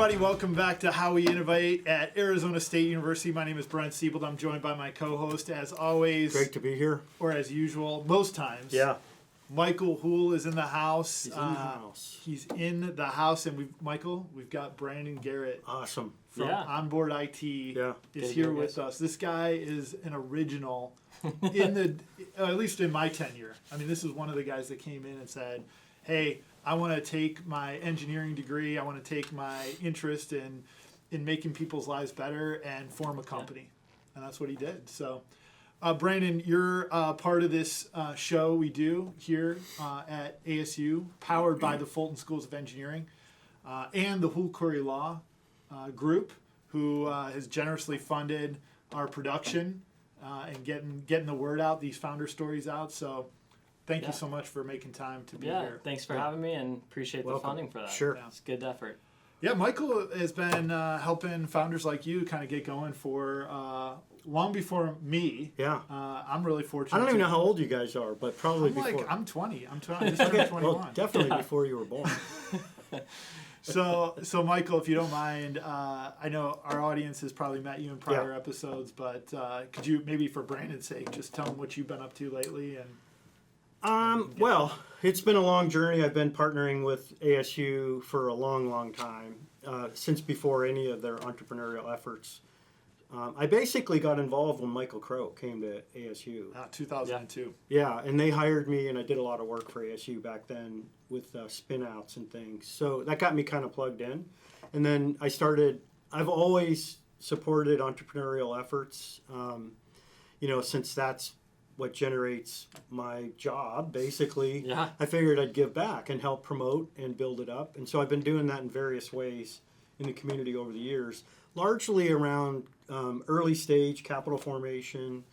everybody. Welcome back to How We Innovate at Arizona State University. My name is Brent Siebold. I'm joined by my co-host, as always. Great to be here. Or as usual, most times. Yeah. Michael Hool is in the house. He's in the house. He's in the house, and we've got Brandon Garrett. Awesome. From Onboard IT. Yeah. Is here with us. This guy is an original at least in my tenure. I mean, this is one of the guys that came in and said, hey, I want to take my engineering degree, I want to take my interest in making people's lives better and form a company. And that's what he did. So, Brandon, you're part of this show we do here at ASU, powered by the Fulton Schools of Engineering and the Hool Corey Law Group, who has generously funded our production and getting the word out, these founder stories out. So thank you so much for making time to be here. Thanks for having me, and appreciate the funding for that. Sure. It's a good effort. Yeah, Michael has been helping founders like you kind of get going for long before me. Yeah. I'm really fortunate. I don't even know how old you guys are, but probably before. I'm 20. I just turned 21. Well, definitely before you were born. So Michael, if you don't mind, I know our audience has probably met you in prior episodes, but could you maybe, for Brandon's sake, just tell them what you've been up to lately? And well, it's been a long journey. I've been partnering with ASU for a long, long time, since before any of their entrepreneurial efforts. I basically got involved when Michael Crow came to ASU. 2002. Yeah, and they hired me, and I did a lot of work for ASU back then with spin-outs and things. So that got me kind of plugged in. And then I've always supported entrepreneurial efforts, since that's what generates my job, basically. Yeah. I figured I'd give back and help promote and build it up. And so I've been doing that in various ways in the community over the years, largely around early stage capital formation,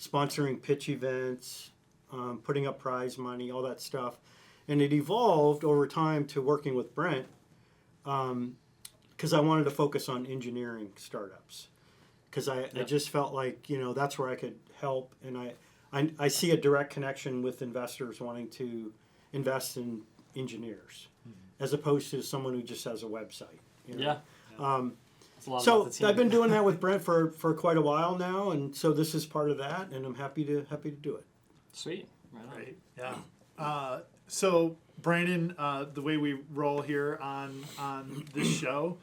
sponsoring pitch events, putting up prize money, all that stuff. And it evolved over time to working with Brent because I wanted to focus on engineering startups, because I just felt like, that's where I could help. And I see a direct connection with investors wanting to invest in engineers as opposed to someone who just has a website. So I've been doing that with Brent for quite a while now, and so this is part of that, and I'm happy to do it. Sweet. Right. Yeah. So Brandon, the way we roll here on this show,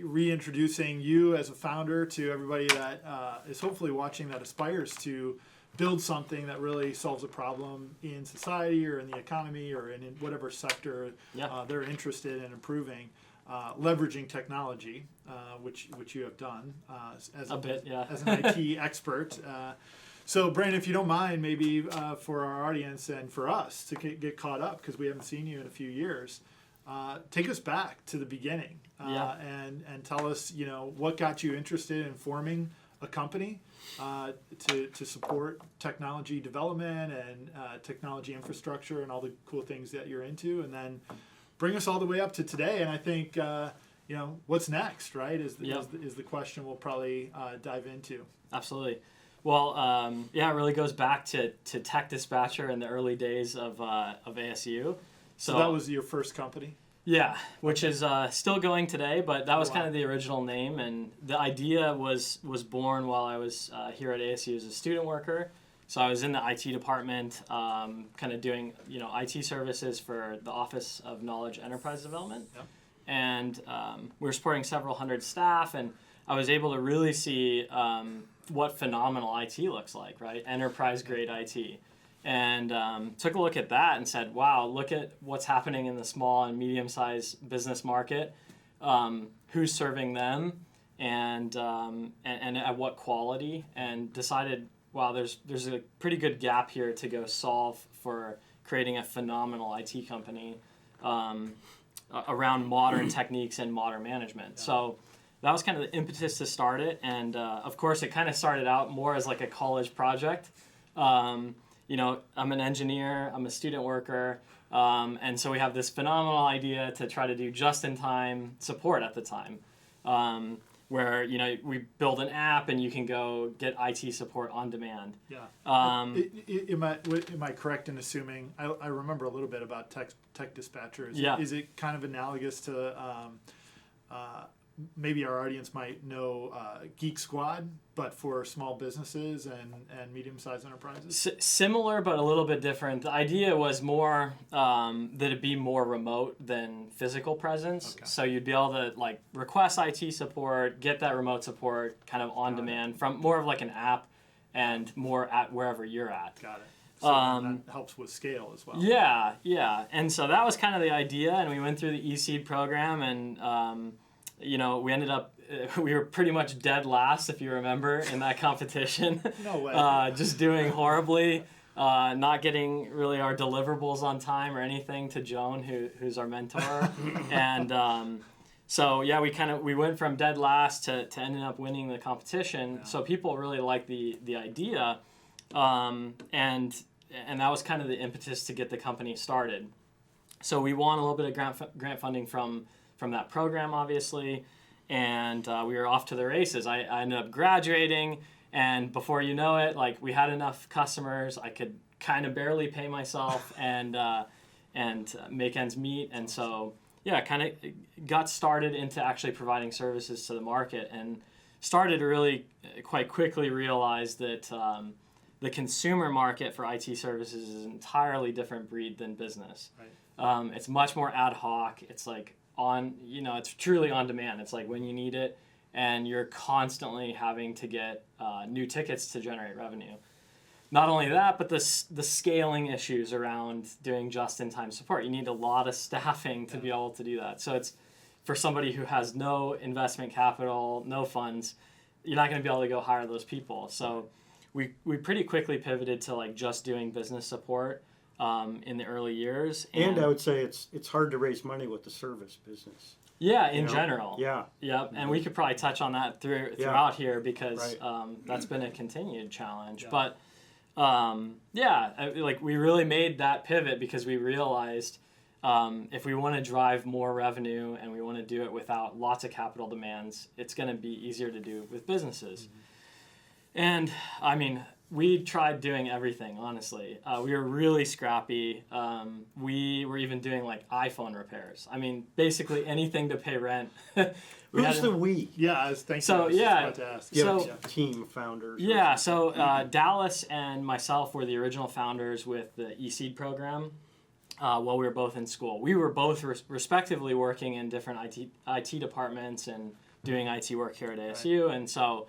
reintroducing you as a founder to everybody that is hopefully watching, that aspires to build something that really solves a problem in society or in the economy or in whatever sector they're interested in improving. Leveraging technology, which you have done as an IT expert. So, Brandon, if you don't mind, maybe for our audience and for us to get caught up, because we haven't seen you in a few years, take us back to the beginning and tell us, what got you interested in forming a company to support technology development and technology infrastructure and all the cool things that you're into, and then bring us all the way up to today. And I think, what's next, right, is the question we'll probably dive into. Absolutely. Well, it really goes back to Tech Dispatcher in the early days of ASU. So that was your first company? Yeah, which is still going today, but that was kind of the original name. And the idea was born while I was here at ASU as a student worker. So I was in the IT department, kind of doing, IT services for the Office of Knowledge Enterprise Development. Yep. And we were supporting several hundred staff, and I was able to really see what phenomenal IT looks like, right? Enterprise-grade IT. And took a look at that and said, wow, look at what's happening in the small and medium-sized business market. Who's serving them, and at what quality, and decided, wow, there's a pretty good gap here to go solve for creating a phenomenal IT company around modern techniques and modern management. Yeah. So that was kind of the impetus to start it. And of course, it kind of started out more as like a college project. I'm an engineer, I'm a student worker. And so we have this phenomenal idea to try to do just-in-time support at the time. Where we build an app and you can go get IT support on demand. Yeah. Am I correct in assuming I remember a little bit about Tech Dispatcher? Is it kind of analogous to maybe our audience might know Geek Squad, but for small businesses and medium-sized enterprises? Similar, but a little bit different. The idea was more that it'd be more remote than physical presence. Okay. So you'd be able to like request IT support, get that remote support kind of on demand from more of like an app and more at wherever you're at. Got it. So that helps with scale as well. Yeah. And so that was kind of the idea, and we went through the eSeed program, and we ended up, we were pretty much dead last, if you remember, in that competition. No way. Just doing horribly, not getting really our deliverables on time or anything to Joan, who's our mentor. And so, yeah, we went from dead last to ending up winning the competition. Yeah. So people really liked the idea, and that was kind of the impetus to get the company started. So we won a little bit of grant funding from that program, obviously, and we were off to the races. I ended up graduating, and before you know it, like we had enough customers, I could kind of barely pay myself and make ends meet, and so yeah, kind of got started into actually providing services to the market, and started to really quite quickly realize that the consumer market for IT services is an entirely different breed than business. Right. It's much more ad hoc. It's like it's truly on demand. It's like when you need it, and you're constantly having to get new tickets to generate revenue. Not only that, but the scaling issues around doing just-in-time support. You need a lot of staffing to be able to do that. So it's for somebody who has no investment capital, no funds, you're not going to be able to go hire those people. So we pretty quickly pivoted to like just doing business support in the early years. And I would say it's hard to raise money with the service business. Yeah, in general. Yeah. Yep, and we could probably touch on that throughout here because that's been a continued challenge. Yeah. But we really made that pivot because we realized if we want to drive more revenue and we want to do it without lots of capital demands, it's going to be easier to do with businesses. Mm-hmm. And I mean, we tried doing everything, honestly. We were really scrappy. We were even doing like iPhone repairs. I mean, basically anything to pay rent. Who's the we? Yeah, I was thinking. So, I was yeah. about to ask. So, team founders. Yeah, so Dallas and myself were the original founders with the eSeed program while we were both in school. We were both respectively working in different IT departments and doing IT work here at ASU. Right. And so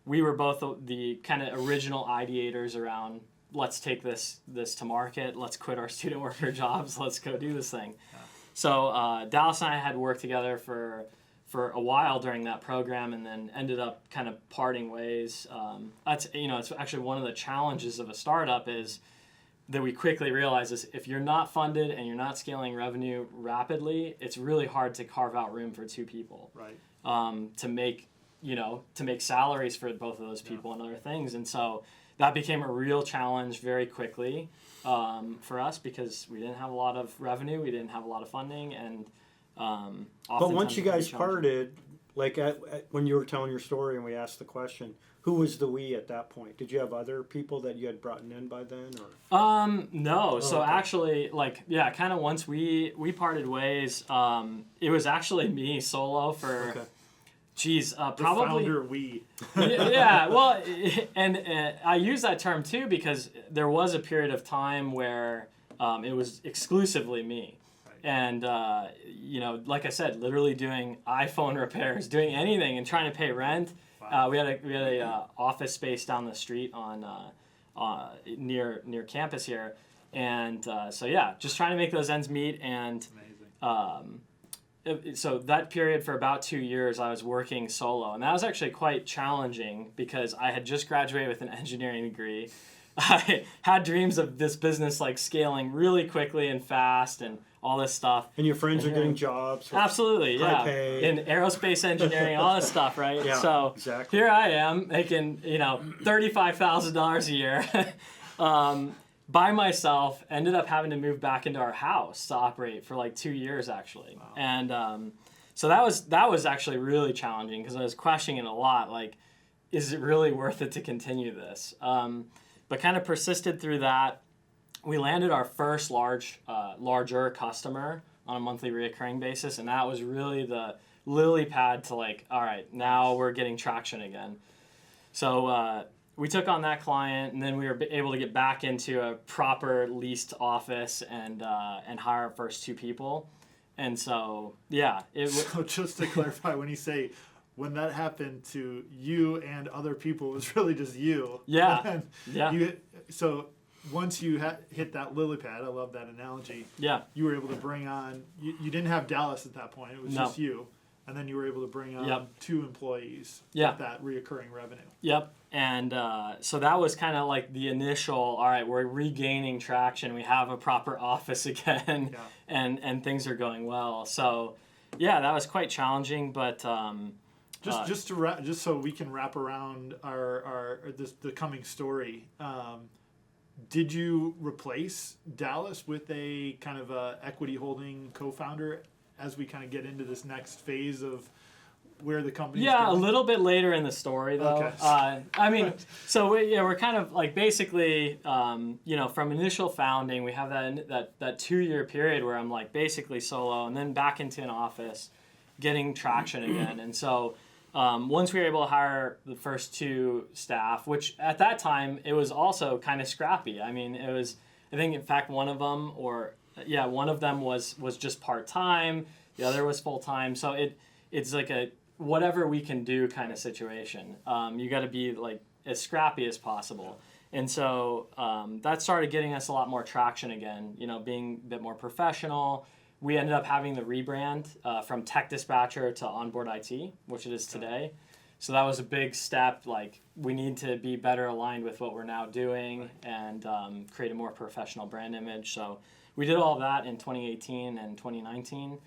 we were both the kind of original ideators around, let's take this to market, let's quit our student worker jobs, let's go do this thing. Yeah. So Dallas and I had worked together for a while during that program, and then ended up kind of parting ways. It's actually one of the challenges of a startup is that we quickly realize is if you're not funded and you're not scaling revenue rapidly, it's really hard to carve out room for two people. Right. To make salaries for both of those people and other things. And so that became a real challenge very quickly for us because we didn't have a lot of revenue, we didn't have a lot of funding, and but once you guys parted, like when you were telling your story and we asked the question, who was the we at that point? Did you have other people that you had brought in by then, or? No. So actually, kind of once we parted ways, it was actually me solo for. Okay. Geez, probably. The founder, we. Yeah, well, and I use that term too because there was a period of time where it was exclusively me. Right. And, like I said, literally doing iPhone repairs, doing anything and trying to pay rent. Wow. We had a office space down the street on near campus here. And just trying to make those ends meet. And so that period for about 2 years, I was working solo, and that was actually quite challenging because I had just graduated with an engineering degree. I had dreams of this business like scaling really quickly and fast, and all this stuff. And your friends are getting jobs. Absolutely, high pay. In aerospace engineering, all this stuff, right? Yeah, so exactly. Here I am making $35,000 a year. By myself, ended up having to move back into our house to operate for like 2 years actually. Wow. And so that was actually really challenging because I was questioning it a lot, like, is it really worth it to continue this? But kind of persisted through that. We landed our first larger customer on a monthly reoccurring basis, and that was really the lily pad to like, all right, now we're getting traction again. So we took on that client, and then we were able to get back into a proper leased office and hire our first 2 people. And so, yeah. So just to clarify, when you say when that happened to you and other people, it was really just you. Yeah. Yeah. So once you hit that lily pad, I love that analogy. Yeah. You were able to bring on, you didn't have Dallas at that point. It was just you. And then you were able to bring on 2 employees with that reoccurring revenue. Yep. And so that was kind of like the initial, all right, we're regaining traction. We have a proper office again, and things are going well. So, yeah, that was quite challenging, but... just so we can wrap around the coming story, did you replace Dallas with a kind of a equity holding co-founder as we kind of get into this next phase of where the company? Yeah, a little bit later in the story though. Okay. I mean, so we're kind of like basically, from initial founding, we have that 2-year period where I'm like basically solo, and then back into an office, getting traction again, and so. Once we were able to hire the first 2 staff, which at that time it was also kind of scrappy. I mean, it was, I think in fact one of them was just part-time, the other was full-time. So it's like a whatever we can do kind of situation. You got to be like as scrappy as possible. And so that started getting us a lot more traction again, being a bit more professional. We ended up having the rebrand from Tech Dispatcher to Onboard IT, which it is today. So that was a big step. Like, we need to be better aligned with what we're now doing and create a more professional brand image. So we did all of that in 2018 and 2019.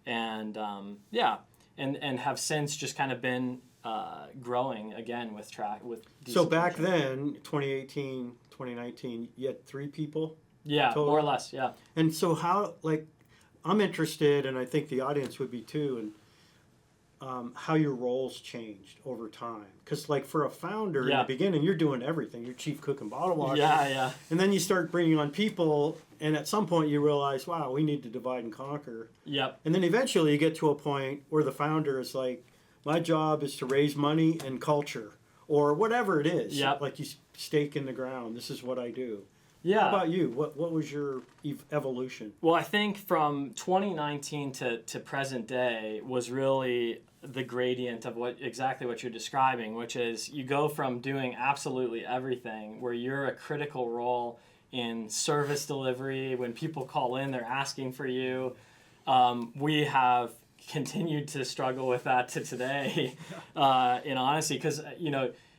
And, and have since just kind of been growing again with So back then, 2018, 2019, you had 3 people? Yeah, total? More or less, yeah. And so how, like... I'm interested, and I think the audience would be too, in how your roles changed over time. Because, like, for a founder in the beginning, you're doing everything. You're chief cook and bottle washer. Yeah. And then you start bringing on people, and at some point you realize, wow, we need to divide and conquer. Yep. And then eventually you get to a point where the founder is like, my job is to raise money and culture, or whatever it is. Yep. Like you stake in the ground. This is what I do. Yeah. How about you? What was your evolution? Well, I think from 2019 to present day was really the gradient of exactly what you're describing, which is you go from doing absolutely everything where you're a critical role in service delivery. When people call in, they're asking for you. We have continued to struggle with that to today, in honesty, because,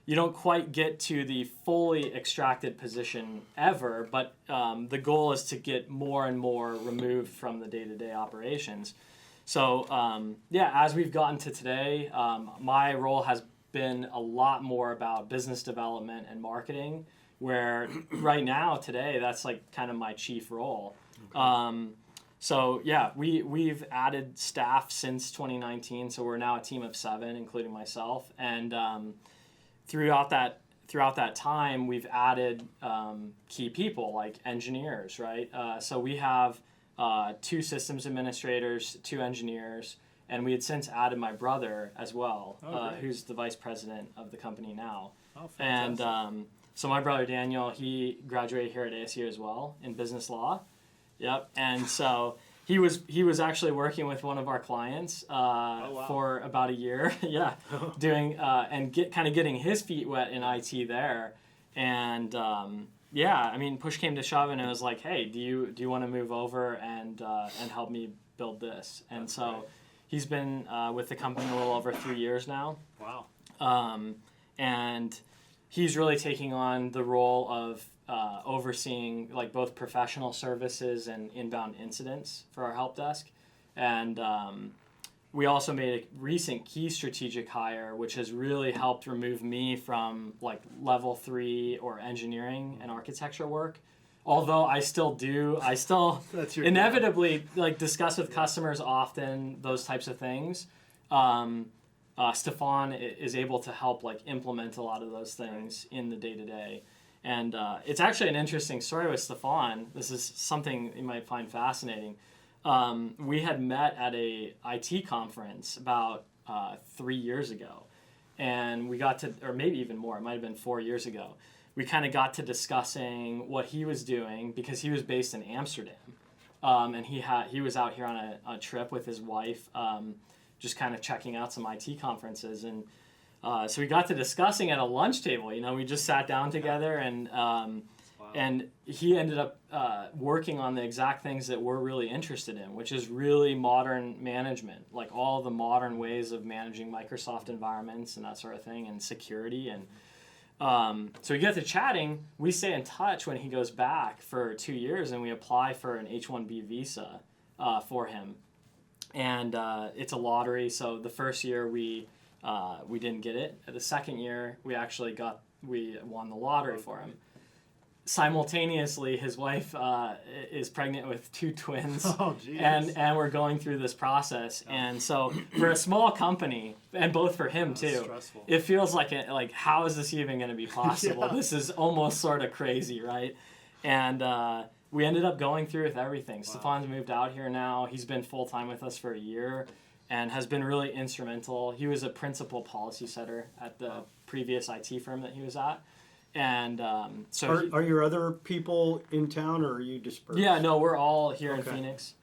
you don't quite get to the fully extracted position ever, but the goal is to get more and more removed from the day-to-day operations. So, as we've gotten to today, my role has been a lot more about business development and marketing, where right now, today, that's like kind of my chief role. Okay. We've added staff since 2019, so we're now a team of 7, including myself, and throughout that time, we've added key people like engineers, right? So we have 2 systems administrators, 2 engineers, and we had since added my brother as well, who's the vice president of the company now. Oh, fantastic. And so my brother Daniel, he graduated here at ASU as well in business law. Yep. And so he was actually working with one of our clients for about a year, doing and getting his feet wet in IT there, and push came to shove, and it was like, hey, do you want to move over and help me build this? And that's so right. He's been with the company a little over 3 years now. Wow. And he's really taking on the role of overseeing like both professional services and inbound incidents for our help desk. And we also made a recent key strategic hire, which has really helped remove me from like level 3 or engineering and architecture work. Although I still inevitably like discuss with customers often those types of things. Stefan is able to help like implement a lot of those things in the day-to-day. And it's actually an interesting story with Stefan. This is something you might find fascinating. we had met at a IT conference about 3 years ago, and we got to, or maybe even more, it might have been 4 years ago, we kind of got to discussing what he was doing because he was based in Amsterdam. And he was out here on a trip with his wife, just kind of checking out some IT conferences. And so we got to discussing at a lunch table. We just sat down together, and he ended up working on the exact things that we're really interested in, which is really modern management, like all the modern ways of managing Microsoft environments and that sort of thing, and security. And so we get to chatting. We stay in touch when he goes back for 2 years, and we apply for an H-1B visa for him. And it's a lottery. So the first year we didn't get it. The second year we won the lottery for him. Simultaneously, his wife is pregnant with 2 twins, and we're going through this process. And so, for a small company, and both for him too, it feels like how is this even going to be possible? Yeah. This is almost sort of crazy, right? And we ended up going through with everything. Wow. Stefan's moved out here now. He's been full time with us for a year, and has been really instrumental. He was a principal policy setter at the previous IT firm that he was at. And so are your other people in town, or are you dispersed? Yeah, no, we're all here in Phoenix.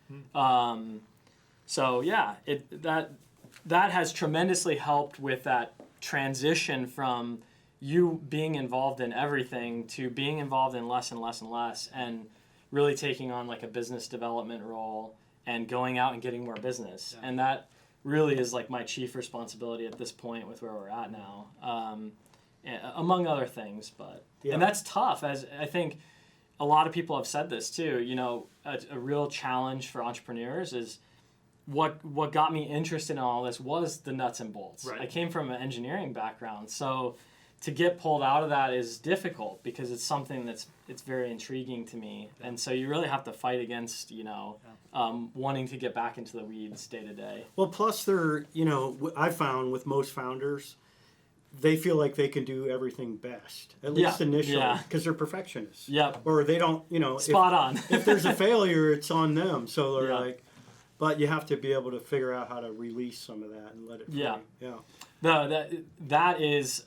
So yeah, that has tremendously helped with that transition from you being involved in everything to being involved in less and less and less, and really taking on like a business development role and going out and getting more business. Yeah. And that really is like my chief responsibility at this point with where we're at now. Among other things, and that's tough, as I think a lot of people have said this too. A real challenge for entrepreneurs is what got me interested in all this was the nuts and bolts. Right. I came from an engineering background, so to get pulled out of that is difficult because it's something it's very intriguing to me, and so you really have to fight against wanting to get back into the weeds day to day. Well, plus I found with most founders, they feel like they can do everything best, at least initially, because they're perfectionists. Yep. Or they don't, Spot on. If there's a failure, it's on them. So they're but you have to be able to figure out how to release some of that and let it free. Yeah. Yeah. No, that is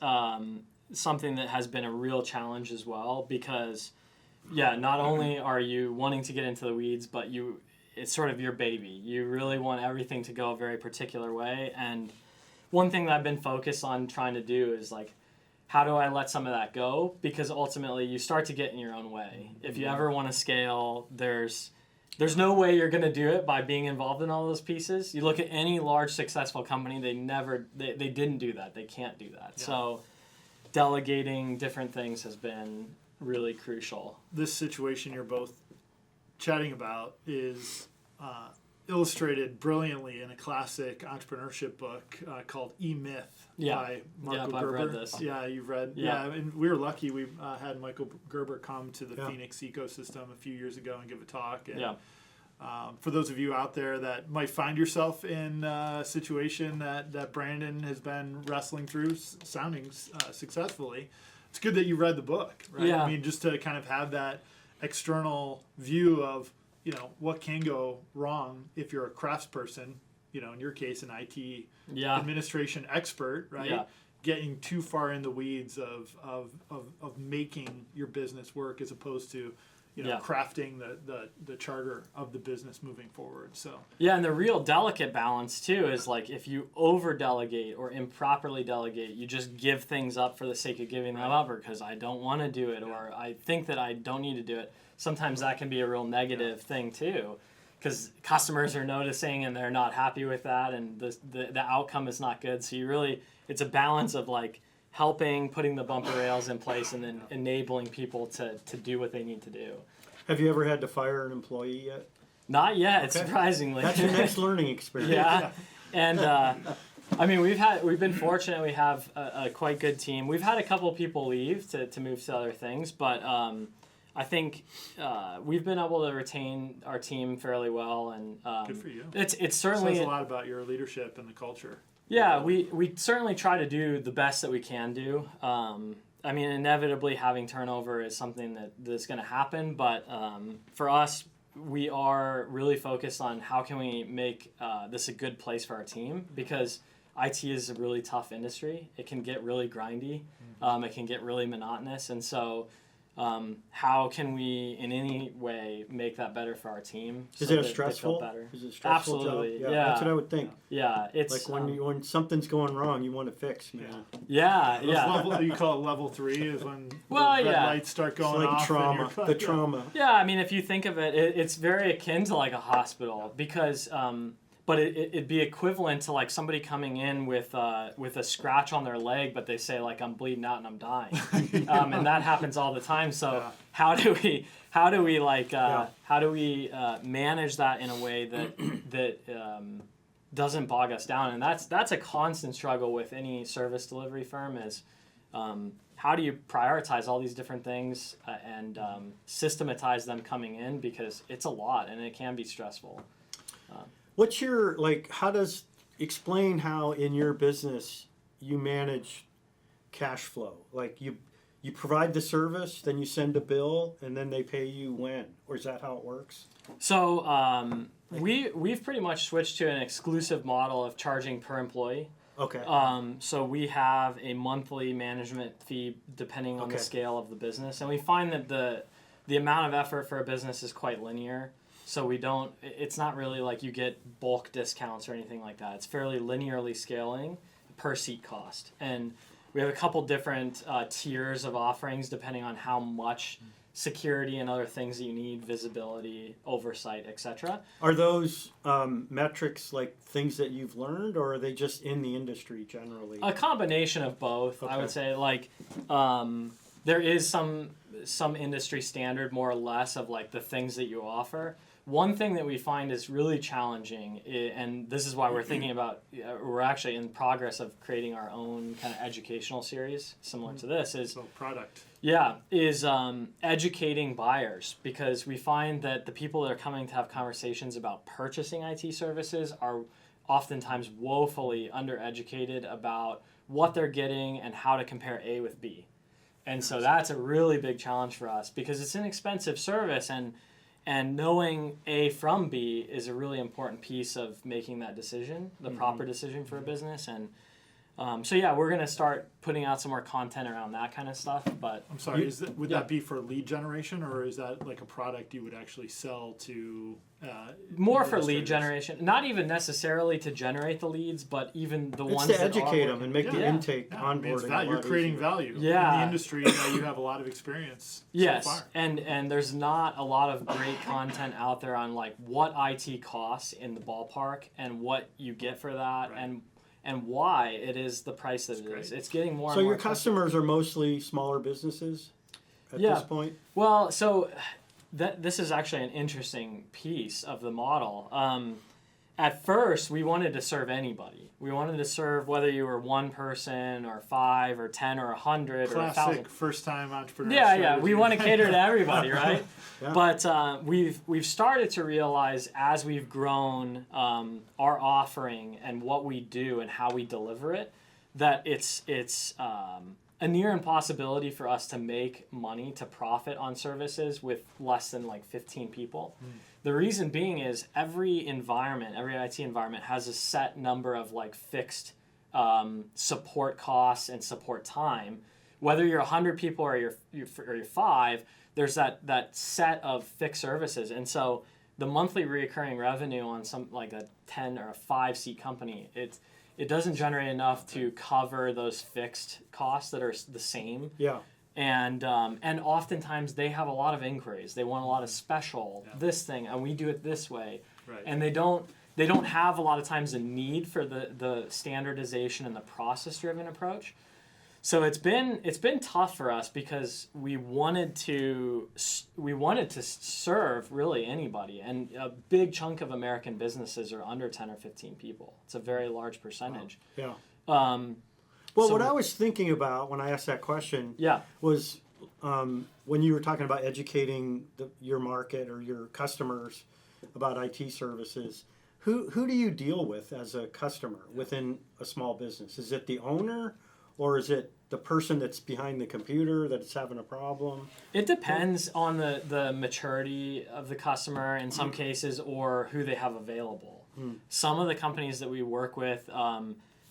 something that has been a real challenge as well, because, not only are you wanting to get into the weeds, but it's sort of your baby. You really want everything to go a very particular way, and one thing that I've been focused on trying to do is how do I let some of that go? Because ultimately you start to get in your own way. If you ever want to scale, there's no way you're going to do it by being involved in all those pieces. You look at any large successful company, they didn't do that. They can't do that. Yeah. So delegating different things has been really crucial. This situation you're both chatting about is illustrated brilliantly in a classic entrepreneurship book called E-Myth by Michael Gerber. I've read this. Yeah, you've read. Yeah, and we were lucky. We had Michael Gerber come to the Phoenix ecosystem a few years ago and give a talk. And, for those of you out there that might find yourself in a situation that Brandon has been wrestling through, sounding successfully, it's good that you read the book, right? Yeah. I mean, just to kind of have that external view of what can go wrong if you're a craftsperson, in your case, an IT administration expert, right? Yeah. Getting too far in the weeds of making your business work as opposed to, crafting the charter of the business moving forward. So and the real delicate balance too is if you over delegate or improperly delegate, you just give things up for the sake of giving them up, or because I don't want to do it, or I think that I don't need to do it. Sometimes that can be a real negative thing too, because customers are noticing and they're not happy with that, and the outcome is not good. So it's a balance of helping, putting the bumper rails in place, and then enabling people to do what they need to do. Have you ever had to fire an employee yet? Not yet, surprisingly. That's your next learning experience. Yeah, and I mean we've been fortunate. We have a quite good team. We've had a couple of people leave to move to other things, but I think we've been able to retain our team fairly well, and good for you. It's certainly says a lot about your leadership and the culture. Yeah, we certainly try to do the best that we can do. I mean, inevitably having turnover is something that's going to happen, but for us, we are really focused on how can we make this a good place for our team, because IT is a really tough industry. It can get really grindy. It can get really monotonous. And so how can we in any way make that better for our team? Is it stressful? Is it a stressful Absolutely. job? Yeah. That's what I would think. Yeah. It's like when something's going wrong, you want to fix, man. Yeah. You call it level 3 is when the red lights start going it's like off. Trauma. The trauma. Yeah, I mean, if you think of it, it's very akin to like a hospital, because but it'd be equivalent to like somebody coming in with a scratch on their leg, but they say like, I'm bleeding out and I'm dying, and that happens all the time. So how do we manage that in a way that doesn't bog us down? And that's a constant struggle with any service delivery firm is how do you prioritize all these different things and systematize them coming in, because it's a lot and it can be stressful. What's your, explain how in your business you manage cash flow? Like you provide the service, then you send a bill, and then they pay you when? Or is that how it works? So we've pretty much switched to an exclusive model of charging per employee. Okay. So we have a monthly management fee depending on the scale of the business. And we find that the amount of effort for a business is quite linear. So it's not really like you get bulk discounts or anything like that. It's fairly linearly scaling per seat cost. And we have a couple different tiers of offerings depending on how much security and other things that you need, visibility, oversight, etc. Are those metrics like things that you've learned, or are they just in the industry generally? A combination of both, I would say. Like, there is some industry standard, more or less, of like the things that you offer. One thing that we find is really challenging, and this is why we're thinking about, we're actually in progress of creating our own kind of educational series similar to this, is product. Yeah, is educating buyers, because we find that the people that are coming to have conversations about purchasing IT services are oftentimes woefully undereducated about what they're getting and how to compare A with B. And so that's a really big challenge for us, because it's an expensive service, and knowing A from B is a really important piece of making that decision, the proper decision for a business. And we're going to start putting out some more content around that kind of stuff. But I'm sorry, would that be for lead generation, or is that like a product you would actually sell to? More for lead generation, not even necessarily to generate the leads, but even the ones to that educate them and make the intake onboarding. You're creating value in the industry. You have a lot of experience. Yes, so far. and there's not a lot of great content out there on like what IT costs in the ballpark and what you get for that, and why it is the price that it is. It's getting more. So and more your customers are mostly smaller businesses at this point? Well, so this is actually an interesting piece of the model. At first, we wanted to serve anybody. We wanted to serve whether you were one person or 5 or 10 or 100 or 1,000. Classic first-time entrepreneur. Yeah. We want to cater to everybody, right? But we've started to realize as we've grown our offering and what we do and how we deliver it, that it's a near impossibility for us to make money, to profit on services with less than like 15 people. The reason being is every IT environment has a set number of like fixed support costs and support time. Whether you're 100 people or you're 5, there's that set of fixed services. And so the monthly recurring revenue on some like a 10 or a 5 seat company, it doesn't generate enough to cover those fixed costs that are the same. Yeah. And oftentimes they have a lot of inquiries. They want a lot of special this thing, and we do it this way. Right. And they don't have a lot of times a need for the standardization and the process-driven approach. So it's been tough for us, because we wanted to serve really anybody, and a big chunk of American businesses are under 10 or 15 people. It's a very large percentage. Wow. Yeah. Well, what I was thinking about when I asked that question was when you were talking about educating your market or your customers about IT services, who do you deal with as a customer within a small business? Is it the owner, or is it the person that's behind the computer that's having a problem? It depends on the maturity of the customer in some cases, or who they have available. Some of the companies that we work with,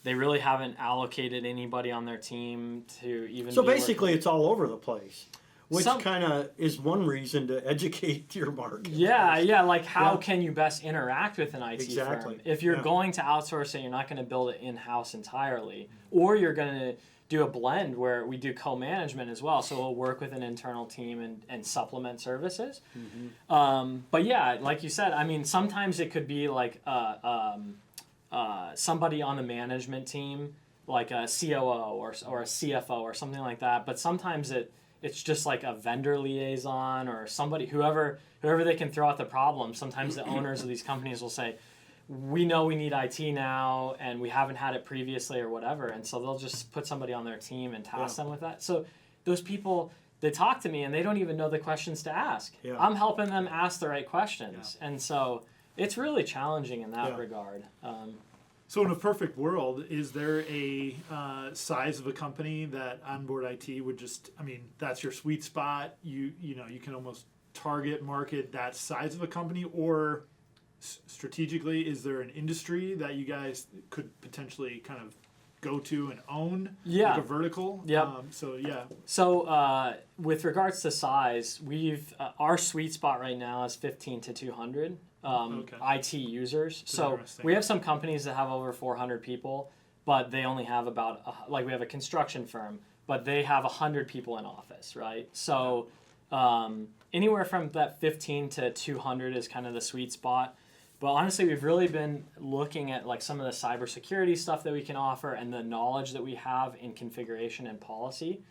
they really haven't allocated anybody on their team to even. So basically, it's all over the place, which Some- kind of is one reason to educate your market. Yeah, like how can you best interact with an IT Exactly. firm? If you're going to outsource it, you're not going to build it in-house entirely, or you're going to do a blend where we do co-management as well. So we'll work with an internal team and supplement services. But yeah, like you said, I mean, sometimes it could be like somebody on the management team, like a COO or a CFO or something like that. But sometimes it's just like a vendor liaison or somebody, whoever they can throw out the problem. Sometimes the owners of these companies will say, we know we need IT now and we haven't had it previously or whatever. And so they'll just put somebody on their team and task them with that. So those people, they talk to me and they don't even know the questions to ask. Yeah. I'm helping them ask the right questions. And so it's really challenging in that regard. So in a perfect world, is there a size of a company that onboard IT would just, I mean, that's your sweet spot. You know, you can almost target market that size of a company, or strategically, is there an industry that you guys could potentially kind of go to and own? Like a vertical? Yeah. So with regards to size, we've our sweet spot right now is 15 to 200 IT users. So we have some companies that have over 400 people, but they only have about, like we have a construction firm, but they have 100 people in office, right? So anywhere from that 15 to 200 is kind of the sweet spot. But honestly, we've really been looking at like some of the cybersecurity stuff that we can offer and the knowledge that we have in configuration and policy.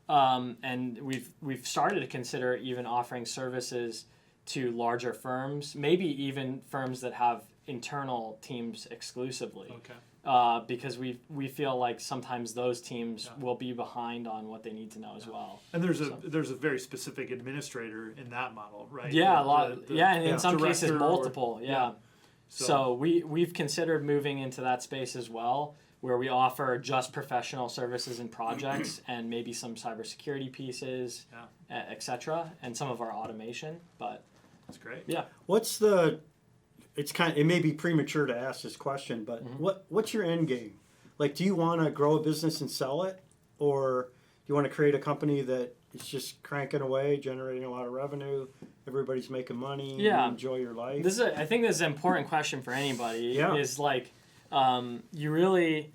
And we've started to consider even offering services to larger firms, maybe even firms that have internal teams exclusively. Because we feel like sometimes those teams will be behind on what they need to know as well. And there's a very specific administrator in that model, right? Yeah, and in some cases multiple. So we've considered moving into that space as well, where we offer just professional services and projects, and maybe some cybersecurity pieces, etc., and some of our automation. But that's great. Yeah. It may be premature to ask this question, but what's your end game? Like, do you want to grow a business and sell it, or do you want to create a company that is just cranking away, generating a lot of revenue, everybody's making money, you enjoy your life? I think this is an important question for anybody. Is like, you really,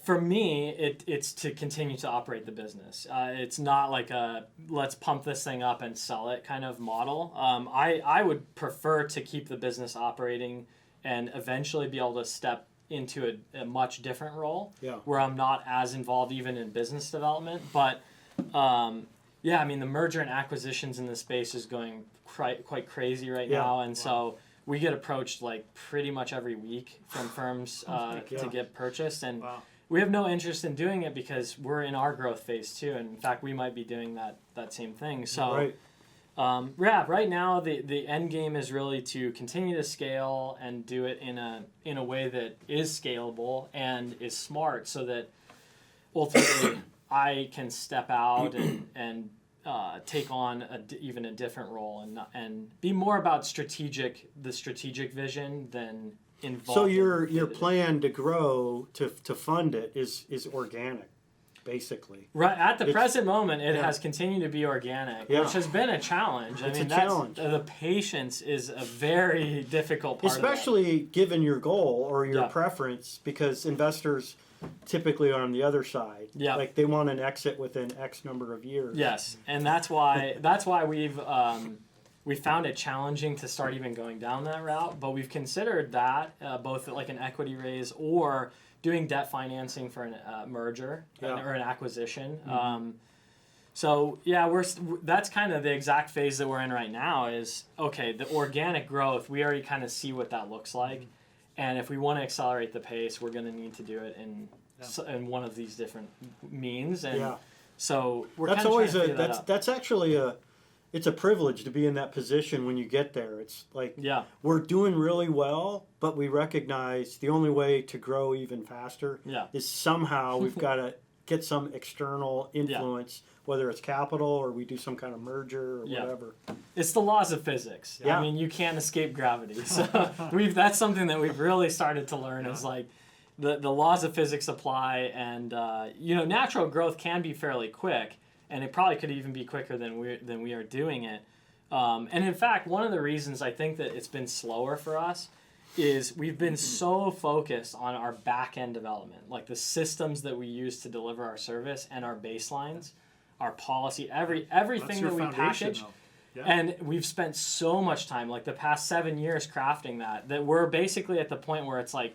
for me, it's to continue to operate the business. It's not like a let's pump this thing up and sell it kind of model. I would prefer to keep the business operating and eventually be able to step into a much different role where I'm not as involved even in business development. But I mean, the merger and acquisitions in this space is going quite crazy right now. And so we get approached like pretty much every week from firms to get purchased. And we have no interest in doing it because we're in our growth phase too. And in fact, we might be doing that same thing. So right now the end game is really to continue to scale and do it in a way that is scalable and is smart, so that ultimately I can step out and take on even a different role and be more about the strategic vision than involved. So your plan to grow to fund it is organic, basically. Right at the present moment, it has continued to be organic, which has been a challenge. It's a challenge. The patience is a very difficult part, especially given your goal or your preference, because investors typically are on the other side. Like they want an exit within X number of years. Yes, and that's why we found it challenging to start even going down that route. But we've considered that both like an equity raise or doing debt financing for a merger or an acquisition. That's kind of the exact phase that we're in right now. Is okay, the organic growth. We already kind of see what that looks like. And if we want to accelerate the pace, we're going to need to do it in one of these different means. And so we're that's kind of always trying to figure that out. That's actually it's a privilege to be in that position when you get there. It's like we're doing really well, but we recognize the only way to grow even faster is somehow we've got to get some external influence, whether it's capital or we do some kind of merger or whatever. It's the laws of physics. I mean, you can't escape gravity. So that's something that we've really started to learn is like the laws of physics apply, and natural growth can be fairly quick, and it probably could even be quicker than we are doing it. And in fact, one of the reasons I think that it's been slower for us is we've been so focused on our back-end development, like the systems that we use to deliver our service and our baselines, our policy, everything that we package. Yeah. And we've spent so much time, like the past 7 years, crafting that we're basically at the point where it's like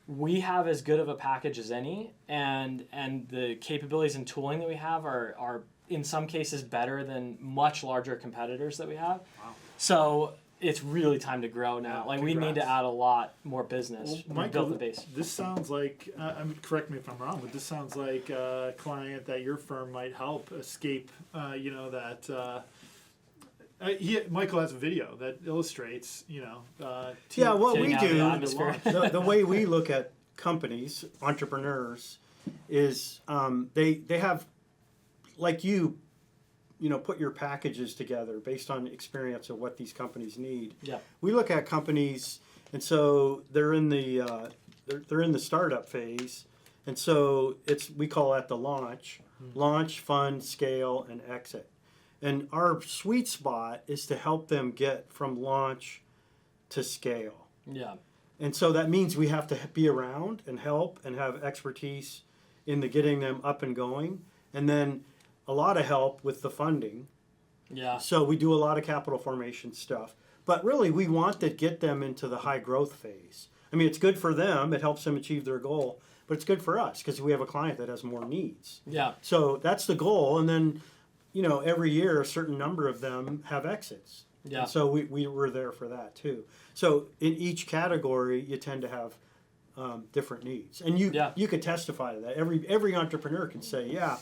we have as good of a package as any, and the capabilities and tooling that we have are in some cases better than much larger competitors that we have. Wow. So it's really time to grow now. Yeah, like we need to add a lot more business. Well, Michael, build the base. This sounds like, correct me if I'm wrong, but this sounds like a client that your firm might help escape, Michael has a video that illustrates, what we do, the way we look at companies, entrepreneurs, is they have, like put your packages together based on experience of what these companies need. Yeah. We look at companies, and so they're in the startup phase, and so we call that the launch, fund, scale, and exit. And our sweet spot is to help them get from launch to scale. Yeah. And so that means we have to be around and help and have expertise in the getting them up and going, and then a lot of help with the funding. Yeah. So we do a lot of capital formation stuff. But really, we want to get them into the high growth phase. I mean, it's good for them. It helps them achieve their goal. But it's good for us because we have a client that has more needs. Yeah. So that's the goal. And then, every year, a certain number of them have exits. Yeah. And so we were there for that, too. So in each category, you tend to have different needs. And you could testify to that. Every entrepreneur can say, yeah,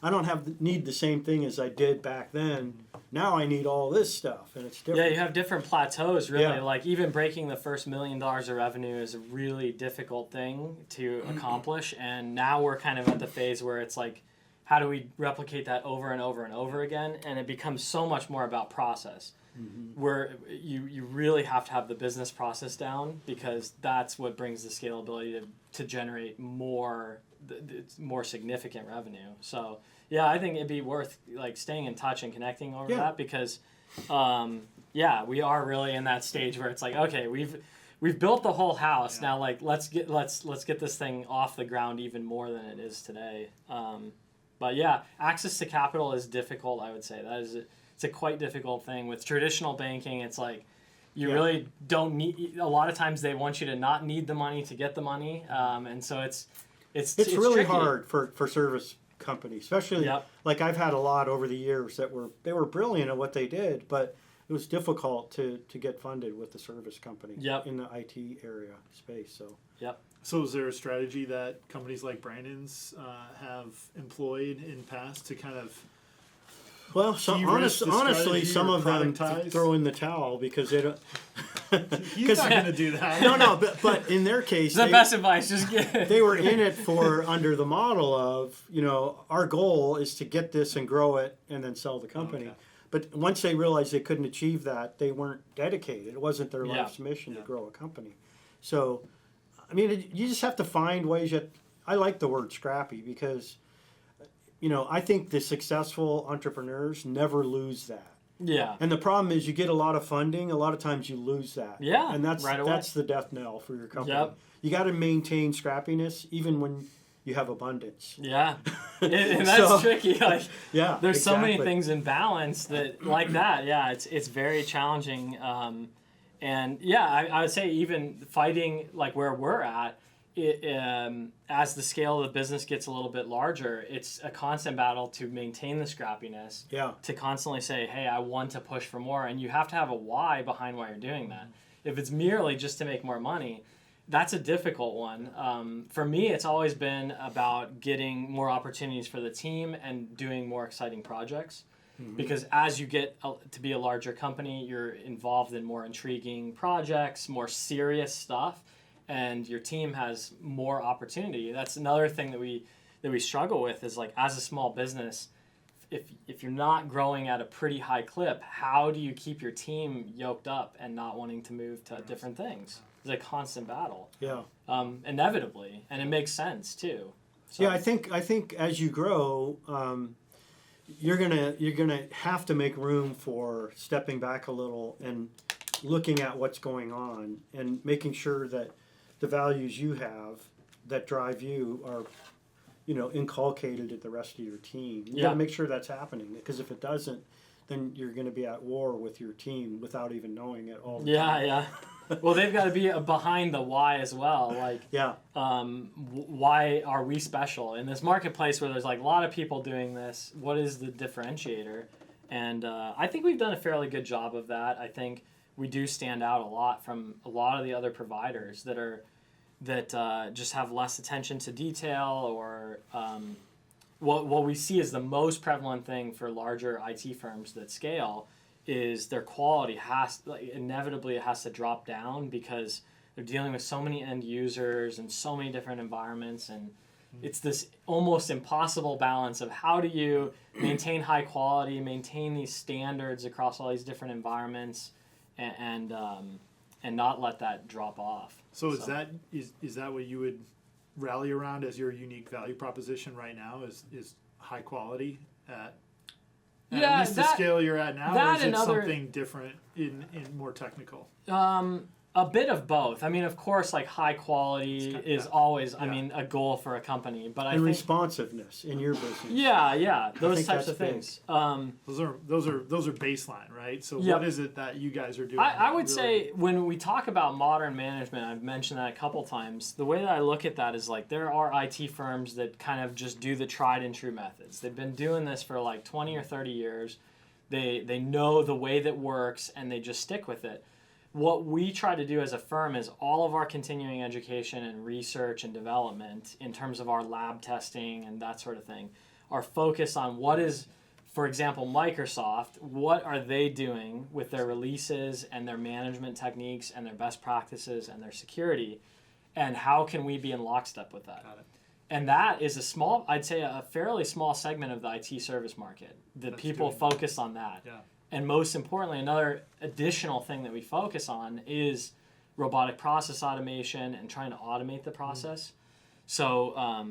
I don't need the same thing as I did back then. Now I need all this stuff, and it's different. Yeah, you have different plateaus, really. Yeah. Like, even breaking the first $1 million of revenue is a really difficult thing to accomplish, and now we're kind of at the phase where it's like, how do we replicate that over and over and over again? And it becomes so much more about process, where you really have to have the business process down, because that's what brings the scalability to generate more significant revenue. So yeah, I think it'd be worth like staying in touch and connecting over that, because we are really in that stage where it's like, okay, we've built the whole house. Now, like, let's get this thing off the ground even more than it is today. But yeah, access to capital is difficult, I would say. It's a quite difficult thing. With traditional banking, it's like you really don't need, a lot of times they want you to not need the money to get the money. And so it's really tricky. hard for service companies, especially like I've had a lot over the years that were brilliant at what they did, but it was difficult to get funded with the service company in the IT area space. So is there a strategy that companies like Brandon's have employed in past to kind of honestly, some of them throw in the towel because they don't. He's not going to do that. No, but in their case, the best advice. Just get. They were in it under the model of our goal is to get this and grow it and then sell the company. Okay. But once they realized they couldn't achieve that, they weren't dedicated. It wasn't their life's mission to grow a company. So, I mean, you just have to find ways. I like the word scrappy because, I think the successful entrepreneurs never lose that. Yeah. And the problem is you get a lot of funding. A lot of times you lose that. Yeah. And that's the death knell for your company. Yep. You got to maintain scrappiness even when you have abundance. Yeah. And that's tricky. Like, there's so many things in balance that like that. Yeah. It's very challenging. And yeah, I would say even fighting like where we're at, as the scale of the business gets a little bit larger, it's a constant battle to maintain the scrappiness. Yeah. To constantly say, hey, I want to push for more. And you have to have a why behind why you're doing that. If it's merely just to make more money, that's a difficult one. For me, it's always been about getting more opportunities for the team and doing more exciting projects. Because as you get to be a larger company, you're involved in more intriguing projects, more serious stuff, and your team has more opportunity. That's another thing that we struggle with is like, as a small business, if you're not growing at a pretty high clip, how do you keep your team yoked up and not wanting to move to different things? It's a constant battle. Yeah. Inevitably, and it makes sense too. So. Yeah, I think as you grow, you're gonna have to make room for stepping back a little and looking at what's going on and making sure that the values you have that drive you are, inculcated at the rest of your team. You got to make sure that's happening, because if it doesn't, then you're going to be at war with your team without even knowing it all the time. Yeah. Well, they've got to be behind the why as well. Like, why are we special in this marketplace where there's like a lot of people doing this? What is the differentiator? And I think we've done a fairly good job of that. I think we do stand out a lot from a lot of the other providers that just have less attention to detail, or what we see is the most prevalent thing for larger IT firms that scale is their quality inevitably it has to drop down, because they're dealing with so many end users and so many different environments, and it's this almost impossible balance of how do you maintain high quality, maintain these standards across all these different environments, and not let that drop off. So is that what you would rally around as your unique value proposition right now? Is high quality at least the scale you're at now, or is it something different in more technical? A bit of both. I mean, of course, like high quality is always, a goal for a company. But I think responsiveness in your business. Yeah, those types of things. Those are baseline, right? So what is it that you guys are doing? I would say when we talk about modern management, I've mentioned that a couple times. The way that I look at that is like there are IT firms that kind of just do the tried and true methods. They've been doing this for like 20 or 30 years. They know the way that works, and they just stick with it. What we try to do as a firm is all of our continuing education and research and development in terms of our lab testing and that sort of thing are focused on what is, for example, Microsoft, what are they doing with their releases and their management techniques and their best practices and their security, and how can we be in lockstep with that? Got it. And that is a fairly small segment of the IT service market. People focus on that. Yeah. And most importantly, another additional thing that we focus on is robotic process automation and trying to automate the process. So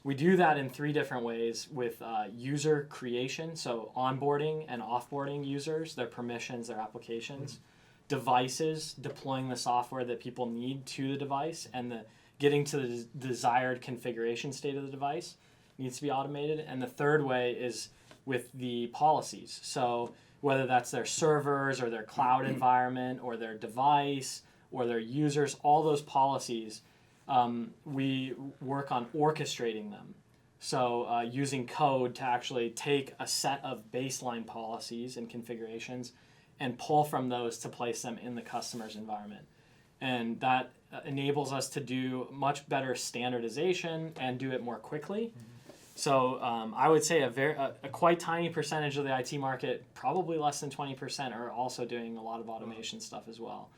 we do that in 3 different ways with user creation, so onboarding and offboarding users, their permissions, their applications, devices, deploying the software that people need to the device, and getting to the desired configuration state of the device needs to be automated. And the third way is with the policies. So whether that's their servers or their cloud environment or their device or their users, all those policies, we work on orchestrating them. So using code to actually take a set of baseline policies and configurations and pull from those to place them in the customer's environment. And that enables us to do much better standardization and do it more quickly. So I would say a quite tiny percentage of the IT market, probably less than 20%, are also doing a lot of automation stuff as well.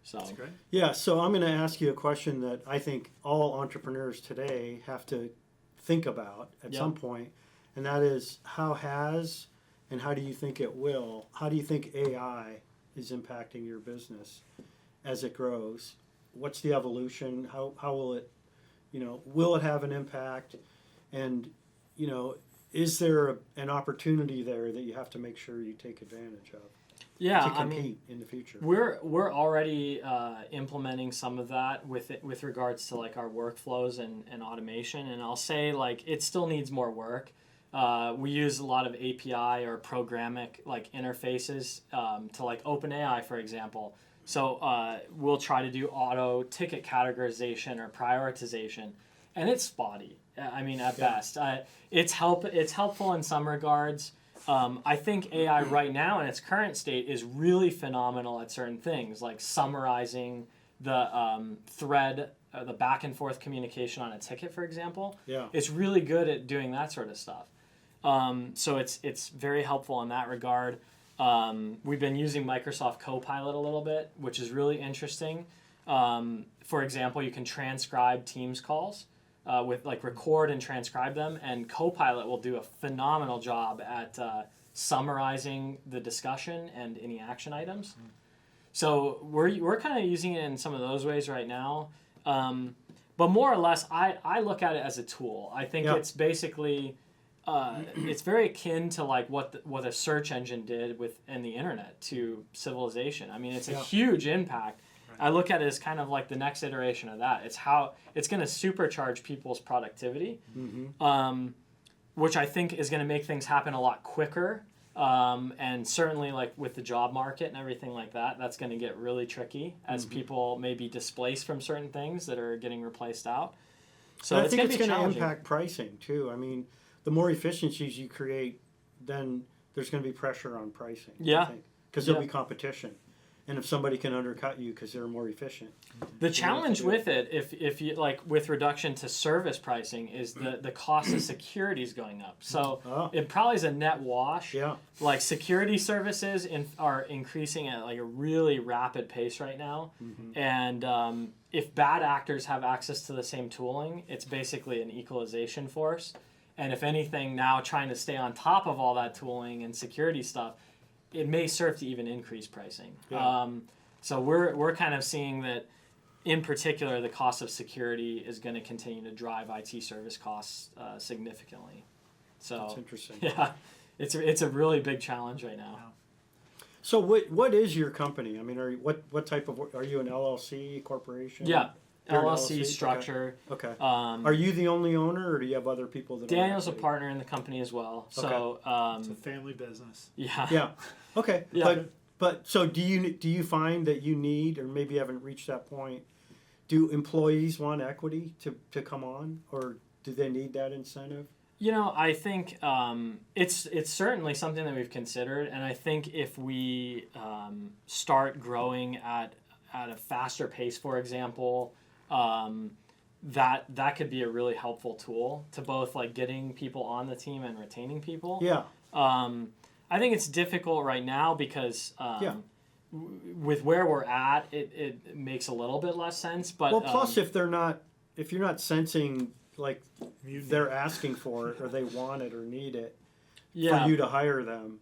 So that's great. Yeah, so I'm going to ask you a question that I think all entrepreneurs today have to think about at some point, and that is how do you think it will? How do you think AI is impacting your business as it grows? What's the evolution? How will it, will it have an impact? And, is there an opportunity there that you have to make sure you take advantage of to compete in the future? We're already implementing some of that with regards to like our workflows and automation. And I'll say like it still needs more work. We use a lot of API or programmatic like interfaces to like OpenAI, for example. So we'll try to do auto ticket categorization or prioritization, and it's spotty. At best. It's helpful in some regards. I think AI right now in its current state is really phenomenal at certain things, like summarizing the thread, the back and forth communication on a ticket, for example. Yeah. It's really good at doing that sort of stuff. So it's very helpful in that regard. We've been using Microsoft Copilot a little bit, which is really interesting. For example, you can transcribe Teams calls. with like record and transcribe them, and Copilot will do a phenomenal job at summarizing the discussion and any action items. So we're kind of using it in some of those ways right now. But more or less, I look at it as a tool. I think it's basically, it's very akin to like what a search engine did in the internet to civilization. I mean, it's a huge impact. I look at it as kind of like the next iteration of that. It's how it's going to supercharge people's productivity, which I think is going to make things happen a lot quicker. And certainly like with the job market and everything like that, that's going to get really tricky as people may be displaced from certain things that are getting replaced out. So I think it's going to impact pricing too. I mean, the more efficiencies you create, then there's going to be pressure on pricing. Yeah. Because there'll be competition. And if somebody can undercut you because they're more efficient. The challenge with it, if you like with reduction to service pricing, is the cost of security is going up. So it probably is a net wash. Yeah. Like security services are increasing at like a really rapid pace right now. And if bad actors have access to the same tooling, it's basically an equalization force. And if anything, now trying to stay on top of all that tooling and security stuff, it may serve to even increase pricing. Yeah. So we're kind of seeing that, in particular, the cost of security is going to continue to drive IT service costs significantly. So that's interesting. Yeah, it's a really big challenge right now. So what is your company? I mean, what type of are you an LLC corporation? Yeah. You're an LLC structure. Okay. Are you the only owner, or do you have other people that? Daniel's a partner in the company as well. So it's a family business. Yeah. Yeah. Okay. Yeah. But so do you find that you need, or maybe you haven't reached that point? Do employees want equity to come on, or do they need that incentive? You know, I think it's certainly something that we've considered, and I think if we start growing at a faster pace, for example, that could be a really helpful tool to both like getting people on the team and retaining people. Yeah. I think it's difficult right now because with where we're at, it makes a little bit less sense. But well, plus if you're not sensing like they're asking for it or they want it or need it for you to hire them,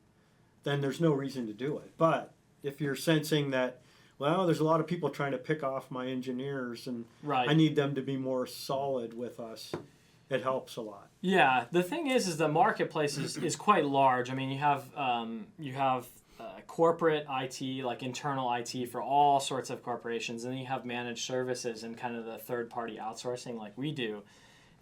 then there's no reason to do it. But if you're sensing that, well, there's a lot of people trying to pick off my engineers and I need them to be more solid with us, it helps a lot. Yeah, the thing is the marketplace is quite large. I mean, you have corporate IT, like internal IT for all sorts of corporations, and then you have managed services and kind of the third-party outsourcing like we do.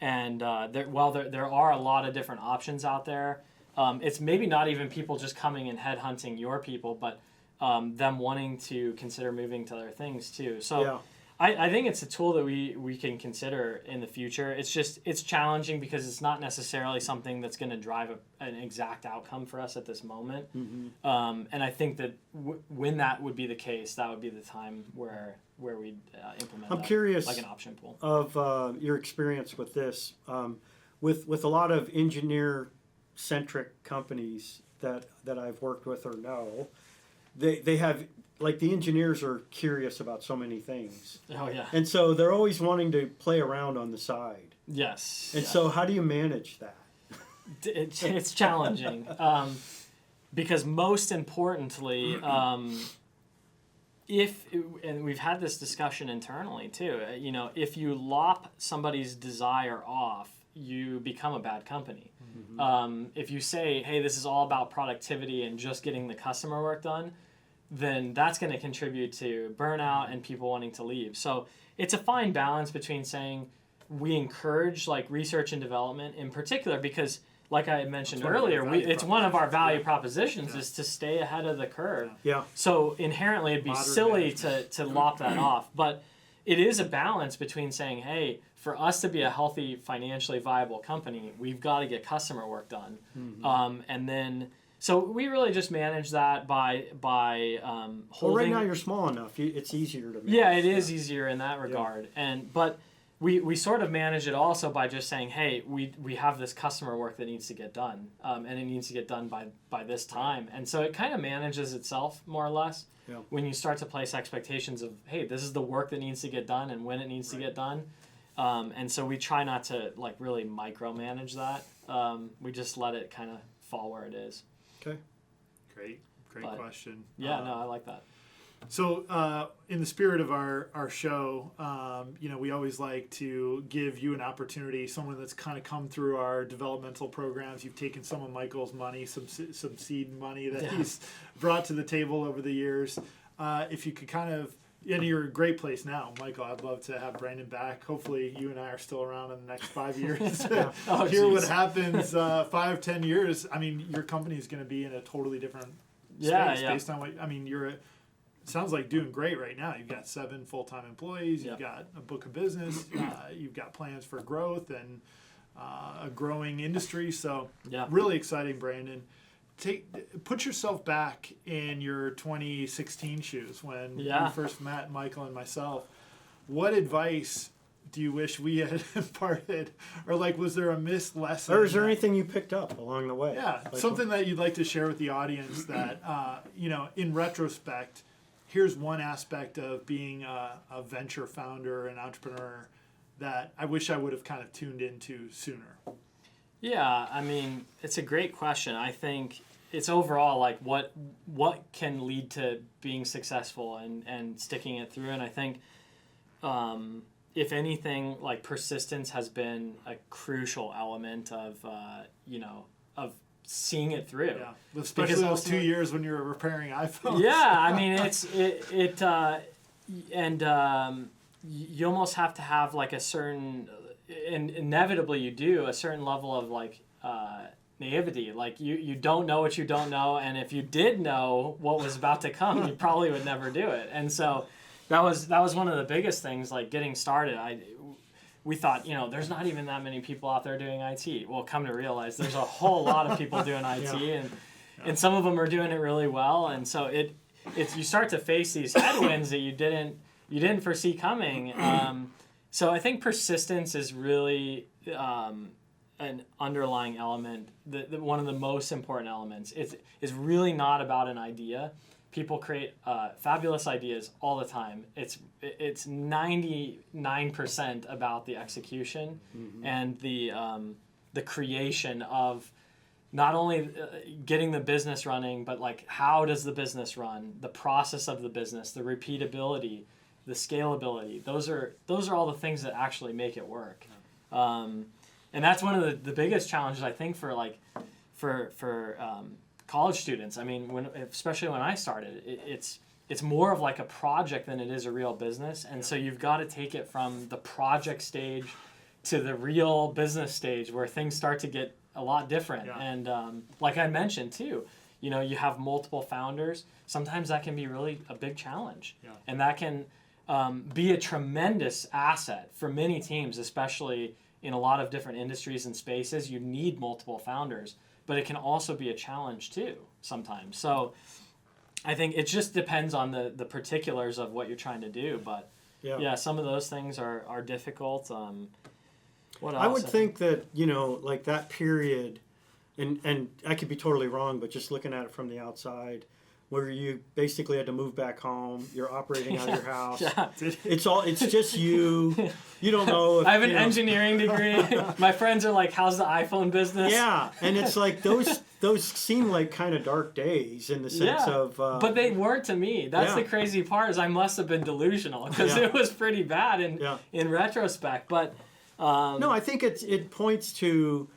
And there are a lot of different options out there. It's maybe not even people just coming and headhunting your people, but them wanting to consider moving to other things too. So I think it's a tool that we can consider in the future. It's challenging because it's not necessarily something that's going to drive an exact outcome for us at this moment. And I think that when that would be the case, that would be the time where we'd implement. I'm curious, like an option pool of your experience with this, with a lot of engineer-centric companies that I've worked with or know. They have, like, the engineers are curious about so many things. Oh, yeah. And so they're always wanting to play around on the side. Yes. And so how do you manage that? It's challenging. Because most importantly, and we've had this discussion internally too, if you lop somebody's desire off, you become a bad company. If you say, hey, this is all about productivity and just getting the customer work done, then that's going to contribute to burnout and people wanting to leave. So it's a fine balance between saying we encourage like research and development in particular because, like I mentioned earlier, it's one of our value propositions is to stay ahead of the curve. Yeah. So inherently it'd be silly to lop that off. But it is a balance between saying, hey, for us to be a healthy, financially viable company, we've got to get customer work done. And then, so we really just manage that by holding. Well, right now you're small enough; it's easier to manage. Yeah, it is easier in that regard. But we sort of manage it also by just saying, hey, we have this customer work that needs to get done, and it needs to get done by this time. And so it kind of manages itself more or less. When you start to place expectations of, hey, this is the work that needs to get done and when it needs to get done. And so we try not to like really micromanage that. We just let it kind of fall where it is. Okay. Great question. Yeah, no, I like that. So, in the spirit of our show, we always like to give you an opportunity, someone that's kind of come through our developmental programs. You've taken some of Michael's money, some seed money that he's brought to the table over the years. If you could kind of, and you're in a great place now, Michael. I'd love to have Brandon back. Hopefully, you and I are still around in the next 5 years. Hear what happens 5-10 years. I mean, your company is going to be in a totally different space based on what I mean. Sounds like doing great right now. You've got 7 full-time employees. You've got a book of business. You've got plans for growth and a growing industry. So really exciting, Brandon. Put yourself back in your 2016 shoes when you first met Michael and myself. What advice do you wish we had imparted? Or was there a missed lesson? Or is there anything you picked up along the way? Yeah, something that you'd like to share with the audience that, in retrospect, here's one aspect of being a venture founder and entrepreneur that I wish I would have kind of tuned into sooner. Yeah, I mean, it's a great question. I think it's overall like what can lead to being successful and sticking it through. And I think if anything, like persistence has been a crucial element of of seing it through. Yeah, especially those 2 years when you were repairing iPhones. Yeah, I mean you almost have to have like a certain, and inevitably you do, a certain level of like naivety. Like you don't know what you don't know, and if you did know what was about to come, you probably would never do it. And so that was one of the biggest things, like getting started. We thought, there's not even that many people out there doing IT. Well, come to realize there's a whole lot of people doing IT, and some of them are doing it really well. And so it's you start to face these headwinds that you didn't foresee coming. So I think persistence is really an underlying element. One of the most important elements. It's really not about an idea. People create fabulous ideas all the time. It's 99% about the execution and the creation of not only getting the business running, but like how does the business run, the process of the business, the repeatability, the scalability. Those are all the things that actually make it work. And that's one of the biggest challenges I think for college students. I mean, especially when I started, it's more of like a project than it is a real business. And so you've got to take it from the project stage to the real business stage where things start to get a lot different. Yeah. And like I mentioned too, you have multiple founders. Sometimes that can be really a big challenge. Yeah. And that can be a tremendous asset for many teams, especially in a lot of different industries and spaces. You need multiple founders. But it can also be a challenge too sometimes. So I think it just depends on the particulars of what you're trying to do. But some of those things are difficult. What else? I would think that, like that period, and I could be totally wrong, but just looking at it from the outside, where you basically had to move back home, you're operating out of your house. It's just you. You don't know. I have an engineering degree. My friends are like, "How's the iPhone business?" Yeah, and it's like those seem like kind of dark days in the sense of. But they weren't to me. That's the crazy part. Is I must have been delusional because it was pretty bad in retrospect. But no, I think it points to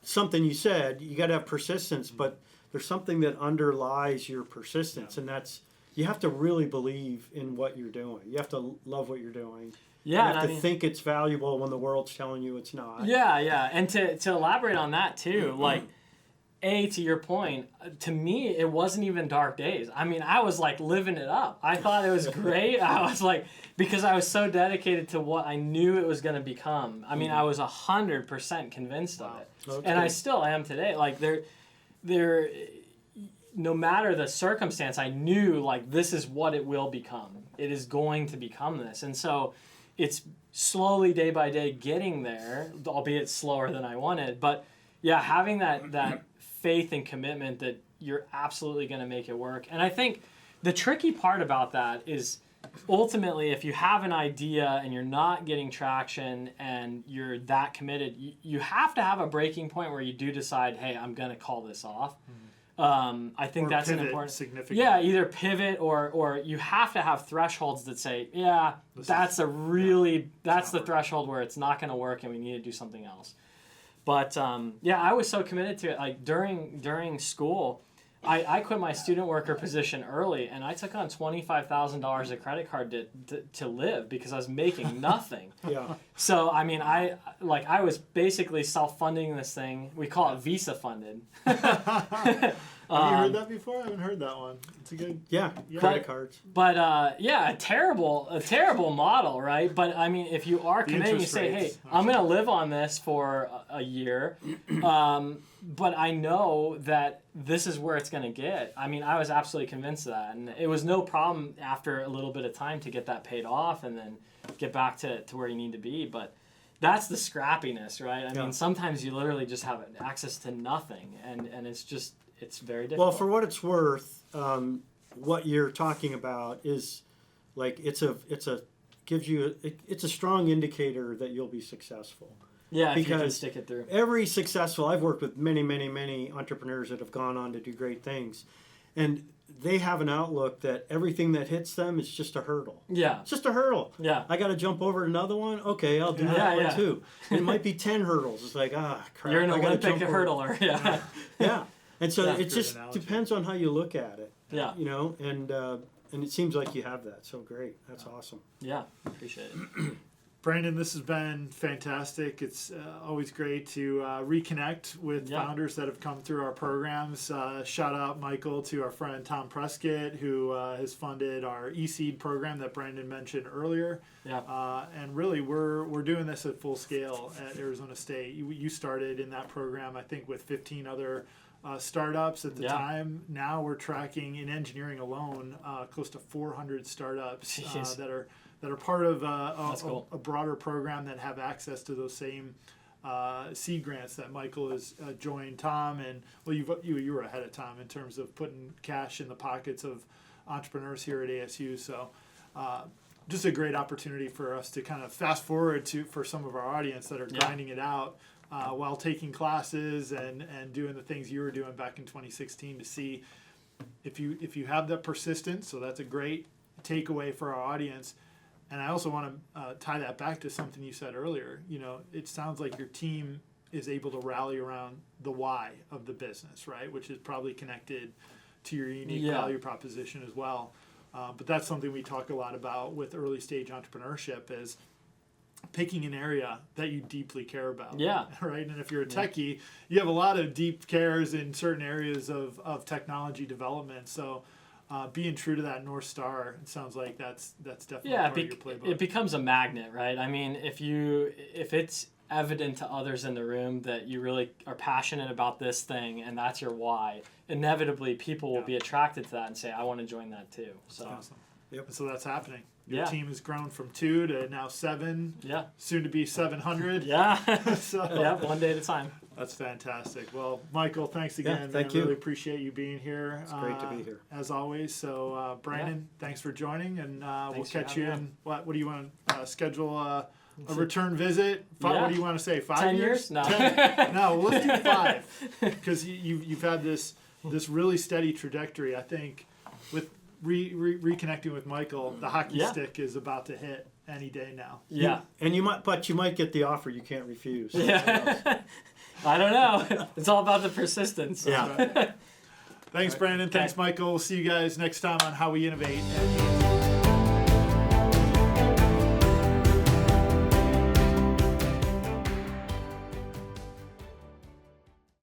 something you said. You got to have persistence, but there's something that underlies your persistence, and that's you have to really believe in what you're doing. You have to love what you're doing. Yeah, you have to think it's valuable when the world's telling you it's not. Yeah. And to elaborate on that too, like, to your point, to me, it wasn't even dark days. I mean, I was like living it up. I thought it was great. I was like, because I was so dedicated to what I knew it was going to become. I mean, I was 100% convinced of it. Okay. And I still am today. Like, no matter the circumstance, I knew like this is what it will become. It is going to become this. And so it's slowly day by day getting there, albeit slower than I wanted. But having that faith and commitment that you're absolutely going to make it work. And I think the tricky part about that is ultimately, if you have an idea and you're not getting traction and you're that committed, you have to have a breaking point where you do decide, hey, I'm going to call this off. I think that's an important significant. Yeah, either pivot or you have to have thresholds that say, yeah, that's the threshold where it's not going to work and we need to do something else. But I was so committed to it. Like during school, I quit my student worker position early, and I took on $25,000 of credit card to live because I was making nothing. Yeah. So I mean, I was basically self-funding this thing. We call it Visa funded. Have you heard that before? I haven't heard that one. It's a good credit cards. But a terrible model, right? But I mean, if you are committed, you say, hey, I'm going to live on this for a year, but I know that this is where it's going to get. I mean, I was absolutely convinced of that, and it was no problem after a little bit of time to get that paid off and then get back to where you need to be. But that's the scrappiness, right? I mean, sometimes you literally just have access to nothing, and it's very difficult. Well, for what it's worth, what you're talking about is like it's a strong indicator that you'll be successful. Yeah, because if you can stick it through. I've worked with many entrepreneurs that have gone on to do great things, and they have an outlook that everything that hits them is just a hurdle. Yeah. It's just a hurdle. Yeah. I got to jump over another one. Okay, I'll do that one too. It might be 10 hurdles. It's like, crap. You're an Olympic hurdler. Yeah. Yeah. And so it just analogy. depends on how you look at it. Yeah. You know, and it seems like you have that. So great. That's awesome. Yeah. Appreciate it. Brandon, this has been fantastic. It's always great to reconnect with founders that have come through our programs. Shout out, Michael, to our friend Tom Prescott, who has funded our eSeed program that Brandon mentioned earlier. Yeah. And really, we're doing this at full scale at Arizona State. You started in that program, I think, with 15 other startups at the time. Now we're tracking in engineering alone close to 400 startups that are part of a broader program that have access to those same seed grants that Michael has joined Tom. And well, you were ahead of Tom in terms of putting cash in the pockets of entrepreneurs here at ASU. So just a great opportunity for us to kind of fast forward for some of our audience that are grinding it out while taking classes and doing the things you were doing back in 2016 to see if you have that persistence. So that's a great takeaway for our audience. And I also want to tie that back to something you said earlier. You know, it sounds like your team is able to rally around the why of the business, right? Which is probably connected to your unique value proposition as well. But that's something we talk a lot about with early stage entrepreneurship is picking an area that you deeply care about. Yeah. Right? And if you're a techie, you have a lot of deep cares in certain areas of technology development. So being true to that North Star, it sounds like that's definitely part of your playbook. It becomes a magnet, right? I mean, if it's evident to others in the room that you really are passionate about this thing and that's your why, inevitably people will be attracted to that and say, I want to join that too. So awesome. Yep. So that's happening. Your team has grown from 2 to now 7. Yeah. Soon to be 700. Yeah. So, one day at a time. That's fantastic. Well, Michael, thanks again. Yeah, thank you. you. Really appreciate you being here. It's great to be here. As always. So, Brandon, thanks for joining, and we'll catch you in. What do you want to schedule a return visit? What do you want to say? 5 years? No. 10? No, well, let's do 5 because you've had this really steady trajectory. I think with reconnecting with Michael, the hockey stick is about to hit any day now. Yeah. And you might get the offer you can't refuse. Yeah. I don't know. It's all about the persistence. Yeah. Thanks, Brandon. Thanks, Michael. We'll see you guys next time on How We Innovate at